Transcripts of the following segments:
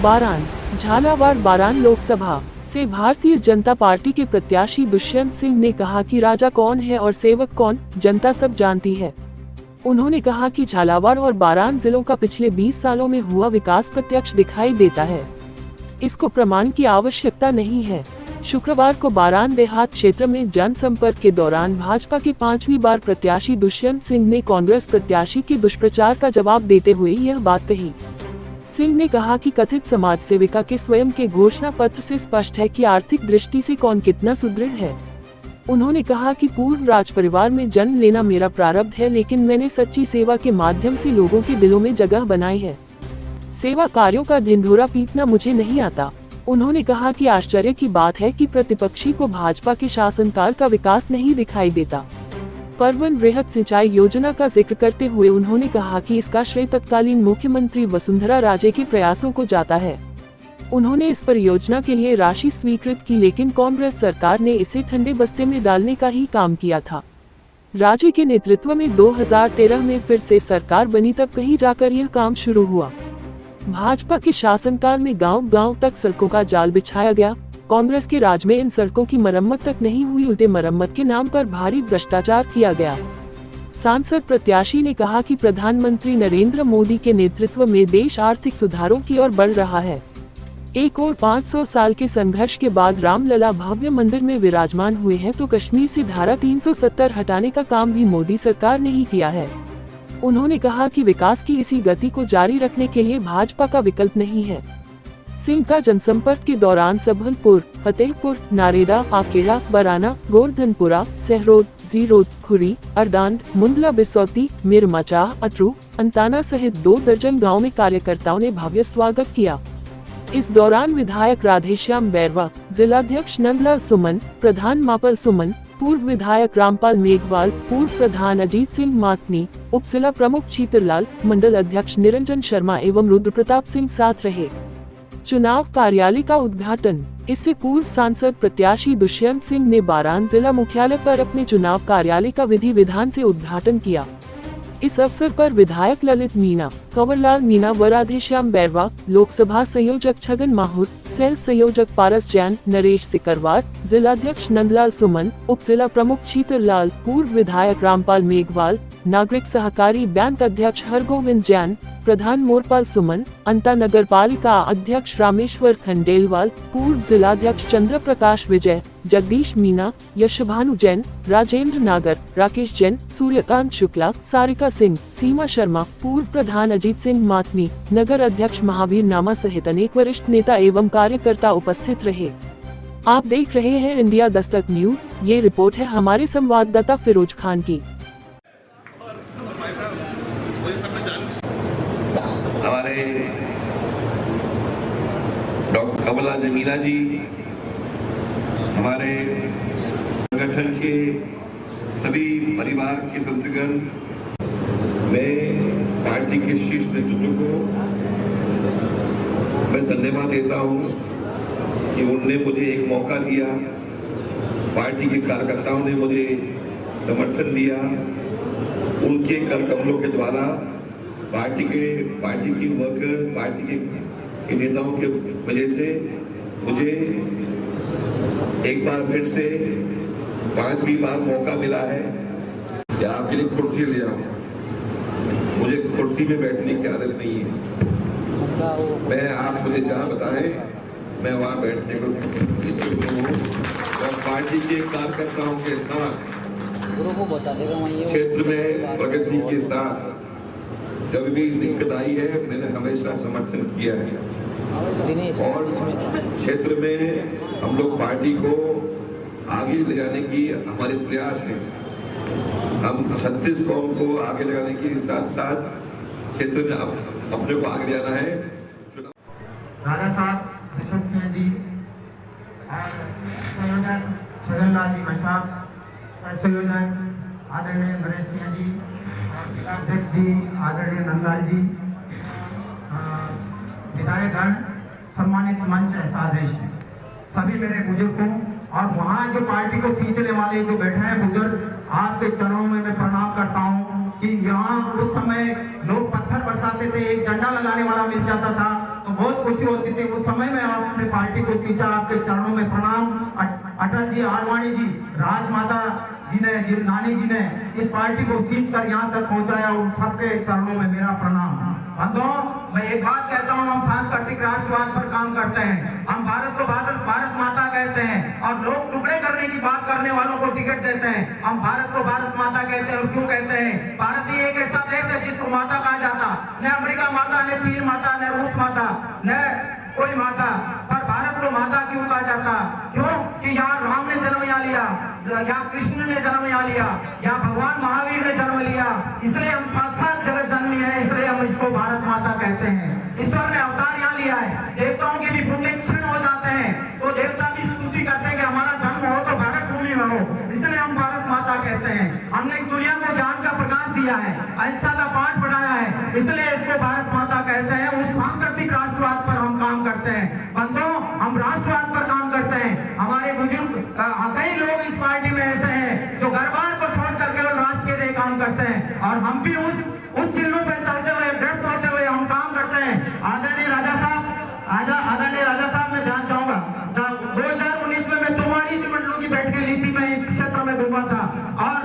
बारान, झालावाड़ बारान लोकसभा से भारतीय जनता पार्टी के प्रत्याशी दुष्यंत सिंह ने कहा कि राजा कौन है और सेवक कौन, जनता सब जानती है। उन्होंने कहा कि झालावाड़ और बारान जिलों का पिछले 20 सालों में हुआ विकास प्रत्यक्ष दिखाई देता है, इसको प्रमाण की आवश्यकता नहीं है। शुक्रवार को बारान देहात क्षेत्र में जनसंपर्क के दौरान भाजपा के 5वीं बार प्रत्याशी दुष्यंत सिंह ने कांग्रेस प्रत्याशी के दुष्प्रचार का जवाब देते हुए यह बात कही। सिंह ने कहा कि कथित समाज सेविका के स्वयं के घोषणा पत्र से स्पष्ट है कि आर्थिक दृष्टि से कौन कितना सुदृढ़ है। उन्होंने कहा कि पूर्व राज परिवार में जन्म लेना मेरा प्रारब्ध है, लेकिन मैंने सच्ची सेवा के माध्यम से लोगों के दिलों में जगह बनाई है। सेवा कार्यों का ढिंढोरा पीटना मुझे नहीं आता। उन्होंने कहा कि आश्चर्य की बात है कि प्रतिपक्षी को भाजपा के शासनकाल का विकास नहीं दिखाई देता। परवन वृहद सिंचाई योजना का जिक्र करते हुए उन्होंने कहा कि इसका श्रेय तत्कालीन मुख्यमंत्री वसुंधरा राजे के प्रयासों को जाता है। उन्होंने इस परियोजना के लिए राशि स्वीकृत की, लेकिन कांग्रेस सरकार ने इसे ठंडे बस्ते में डालने का ही काम किया था। राजे के नेतृत्व में 2013 में फिर से सरकार बनी, तब कहीं जाकर यह काम शुरू हुआ। भाजपा के शासनकाल में गांव-गांव तक सड़कों का जाल बिछाया गया। कांग्रेस के राज में इन सड़कों की मरम्मत तक नहीं हुई, उल्टे मरम्मत के नाम पर भारी भ्रष्टाचार किया गया। सांसद प्रत्याशी ने कहा कि प्रधानमंत्री नरेंद्र मोदी के नेतृत्व में देश आर्थिक सुधारों की ओर बढ़ रहा है। एक और 500 साल के संघर्ष के बाद रामलला भव्य मंदिर में विराजमान हुए हैं, तो कश्मीर से धारा 370 हटाने का काम भी मोदी सरकार ने ही किया है। उन्होंने कहा कि विकास की इसी गति को जारी रखने के लिए भाजपा का विकल्प नहीं है। सिंह का जनसंपर्क के दौरान सबलपुर, फतेहपुर, नारेदा, आकेड़ा, बराना, गोवर्धनपुरा, सहरोद, जीरोद, खुरी, अरदान, मुंदला, बिसौती, मिरमाचाह, अटरू, अंताना सहित 2 दर्जन गाँव में कार्यकर्ताओं ने भव्य स्वागत किया। इस दौरान विधायक राधेश्याम बैरवा, जिलाध्यक्ष नंदलाल सुमन, प्रधान मापल सुमन, पूर्व विधायक रामपाल मेघवाल, पूर्व प्रधान अजीत सिंह माथनी, उपजिला प्रमुख छीतरलाल, मंडल अध्यक्ष निरंजन शर्मा एवं रुद्र प्रताप सिंह साथ रहे। चुनाव कार्यालय का उद्घाटन। इससे पूर्व सांसद प्रत्याशी दुष्यंत सिंह ने बारान जिला मुख्यालय पर अपने चुनाव कार्यालय का विधि विधान से उद्घाटन किया। इस अवसर पर विधायक ललित मीणा, कंवरलाल मीणा व राधेश्याम बैरवा, लोकसभा संयोजक छगन माहुर, सेल संयोजक पारस जैन, नरेश सिकरवार, जिलाध्यक्ष नंदलाल सुमन, उपजिला प्रमुख छीतरलाल, पूर्व विधायक रामपाल मेघवाल, नागरिक सहकारी बैंक अध्यक्ष हरगोविंद जैन, प्रधान मोरपाल सुमन, अंता नगर पालिका अध्यक्ष रामेश्वर खंडेलवाल, पूर्व जिलाध्यक्ष चंद्र प्रकाश विजय, जगदीश मीणा, यशभानु जैन, राजेंद्र नागर, राकेश जैन, सूर्यकांत शुक्ला, सारिका सिंह, सीमा शर्मा, पूर्व प्रधान अजीत सिंह माथनी, नगर अध्यक्ष महावीर नामा सहित अनेक वरिष्ठ नेता एवं कार्यकर्ता उपस्थित रहे। आप देख रहे हैं इंडिया दस्तक न्यूज। ये रिपोर्ट है हमारे संवाददाता फिरोज खान की। हमारे डॉक्टर कंवरलाल मीणा जी, हमारे संगठन के सभी परिवार के सदस्यगण, मैं पार्टी के शीर्ष नेतृत्व को मैं धन्यवाद देता हूं कि उन्होंने मुझे एक मौका दिया। पार्टी के कार्यकर्ताओं ने मुझे समर्थन दिया। उनके कर कमलों के द्वारा पार्टी की वर्कर, पार्टी के नेताओं के वजह से मुझे एक बार फिर से 5वीं बार मौका मिला है कि आपके लिए कुर्सी ले जाऊं। मुझे कुर्सी में बैठने की आदत नहीं है। मैं आप मुझे जहां बताएं मैं वहां बैठने को इच्छुक हूं और पार्टी के कार्यकर्ताओं के साथ क्षेत्र में प्रगति के साथ जब भी दिक्कत आई है मैंने हमेशा समर्थन किया है और क्षेत्र में हम लोग पार्टी को आगे ले जाने की हमारे प्रयास हैं। हम 36 कौम को आगे लगाने के साथ साथ क्षेत्र में अपने को आगे जाना है। राजा साहब दुष्यंत सिंह जी और संयोजक छगनलाल जी मशाब, संयोजक आदरणीय नरेश सिंह जी, अध्यक्ष जी आदरणीय नंदलाल जी, विधायकगण, सम्मानित मंच एसादेश, सभी मेरे बुजुर्गों और वहाँ जो पार्टी को सींचने वाले जो बैठे हैं बुजुर्ग, आपके चरणों में मैं प्रणाम करता हूँ कि यहाँ उस समय लोग पत्थर बरसाते थे, एक झंडा लगाने वाला मिल जाता था तो बहुत खुशी होती थी। उस समय में आपने पार्टी को सींचा, आपके चरणों में प्रणाम। अटल जी, आडवाणी जी, राजमाता जी ने, नानी जी ने इस पार्टी को सींच कर यहाँ तक पहुँचाया, उन सबके चरणों में मेरा प्रणाम। बंधुओं, मैं एक बात कहता हूँ, हम सांस्कृतिक राष्ट्रवाद पर काम करते हैं। हम भारत को भारत माता कहते हैं और लोग टुकड़े करने की बात करने वालों को टिकट देते हैं। हम भारत को भारत माता कहते हैं। और क्यों कहते हैं? भारत ही एक ऐसा देश है जिसको माता कहा जाता, न अमेरिका माता, न चीन माता, न रूस माता, न कोई माता, पर भारत को माता क्यों कहा जाता? क्यों कि यहाँ राम ने जन्म यहाँ लिया, यहाँ कृष्ण ने जन्म यहाँ लिया, यहाँ भगवान महावीर ने जन्म लिया, इसलिए हम साक्षात जगत जननी है, इसलिए हम इसको भारत माता कहते हैं। ईश्वर ने अवतार यहाँ लिया है। देवताओं के भी पुण्य क्षीण हो जाते हैं तो देवता भी स्तुति करते हैं कि हमारा जन्म हो तो भारत भूमि में हो, इसलिए हम भारत माता कहते हैं। हमने दुनिया को ज्ञान का प्रकाश दिया है, अहिंसा का पाठ पढ़ाया है, इसलिए इसको भारत माता कहते हैं। उस सांस्कृतिक राष्ट्रवाद पर हम काम करते हैं। बंधुओं, हम राष्ट्रवाद पर काम करते हैं। हमारे बुजुर्ग, कई लोग इस पार्टी में ऐसे हैं जो घर बार को छोड़कर केवल राष्ट्र के लिए काम करते हैं, और हम भी उस चिन्हों पर चलते हुए, ड्रेस होते हुए हम काम करते हैं। आदरणीय राजा साहब, मैं ध्यान चाहूंगा, 2019 में मैं 44 मंडलों की बैठकें ली थी, मैं इस क्षेत्र में घूमा था, और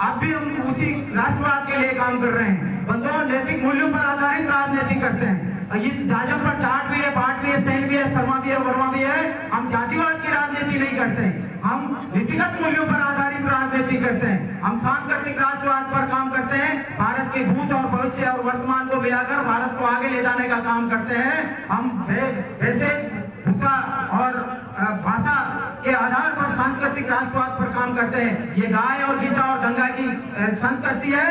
अब भी हम उसी राष्ट्रवाद के लिए काम कर रहे हैं। बंधुओं, नैतिक मूल्यों पर आधारित राजनीति करते हैं। इस जाजम पर जाट भी है, पाट भी है, सेन भी है, शर्मा भी है, वर्मा भी है। हम जातिवाद की राजनीति नहीं करते हैं, हम नीतिगत मूल्यों पर आधारित राजनीति करते हैं। हम सांस्कृतिक राष्ट्रवाद पर काम करते हैं। भारत के भूत और भविष्य और वर्तमान को मिलाकर भारत को आगे ले जाने का काम करते हैं। हम वैसे भूषा और भाषा के आधार पर सांस्कृतिक राष्ट्रवाद पर काम करते हैं। ये गाय और गीता और गंगा की संस्कृति है।